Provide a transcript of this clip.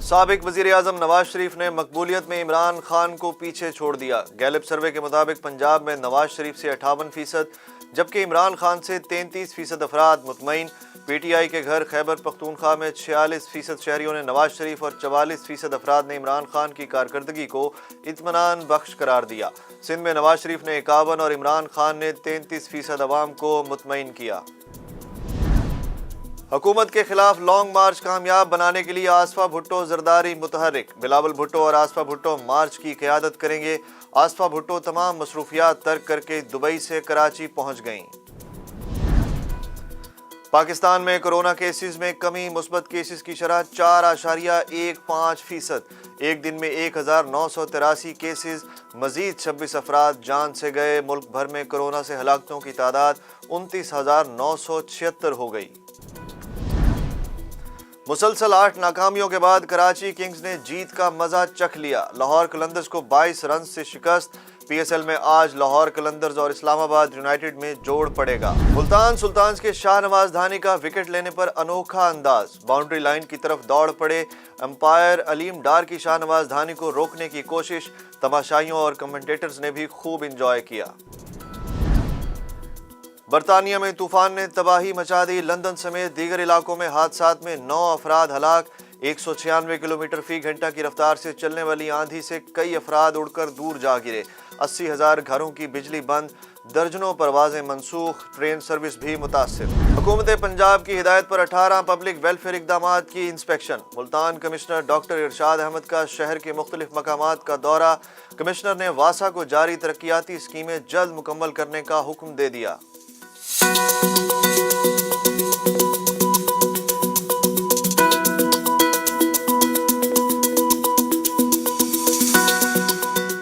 साबिक वजीर आजम नवाज शरीफ ने मकबूलियत में इमरान खान को पीछे छोड़ दिया। गैलिब सर्वे के मुताबिक पंजाब में नवाज शरीफ से 58%, जबकि इमरान खान से 33% अफराद मुतमईन। पीटीआई के घर खैबर पख्तूनख्वा में 46% शहरियों ने नवाज शरीफ और 44% अफराद ने इमरान खान की कारकर्दगी को इत्मीनान बख्श करार दिया। सिंध में नवाज शरीफ ने 51 और इमरान खान ने 33% अवाम को मुतमईन किया। हुकूमत के खिलाफ लॉन्ग मार्च कामयाब बनाने के लिए आसफा भुट्टो जरदारी मुतहर्रिक। बिलावल भुट्टो और आसफा भुट्टो मार्च की क़यादत करेंगे। आसफा भुट्टो तमाम मसरूफियात तर्क करके दुबई से कराची पहुंच गईं। पाकिस्तान में कोरोना केसेस में कमी, मुस्बत केसेस की शरह 4.15%। एक दिन में 1983 केसेस, मजीद 26 अफराद जान से गए। मुल्क भर में कोरोना से हलाकतों की तादाद 29,976 हो गई। मुसलसल 8 नाकामियों के बाद कराची किंग्स ने जीत का मजा चख लिया। लाहौर कलंदर्स को 22 रन से शिकस्त। पीएसएल में आज लाहौर कलंदर्स और इस्लामाबाद यूनाइटेड में जोड़ पड़ेगा। मुल्तान सुल्तान्स के शाहनवाज धानी का विकेट लेने पर अनोखा अंदाज, बाउंड्री लाइन की तरफ दौड़ पड़े। अंपायर अलीम डार की शाहनवाज धानी को रोकने की कोशिश, तमाशाइयों और कमेंटेटर्स ने भी खूब इंजॉय किया। बरतानिया में तूफान ने तबाही मचा दी। लंदन समेत दीगर इलाकों में हादसात में 9 अफराद हलाक। 196 किलोमीटर फी घंटा की रफ्तार से चलने वाली आंधी से कई अफराद उड़कर दूर जा गिरे। 80,000 घरों की बिजली बंद, दर्जनों परवाजें मनसूख, ट्रेन सर्विस भी मुतासिर। हुकूमत पंजाब की हिदायत पर 18 पब्लिक वेलफेयर इकदामात की इंस्पेक्शन। मुल्तान कमिश्नर डॉक्टर इरशाद अहमद का शहर के मुख्तलिफ मकामात का दौरा। कमिश्नर ने वासा को जारी तरक्याती स्कीमें जल्द मुकम्मल करने का हुक्म दे दिया।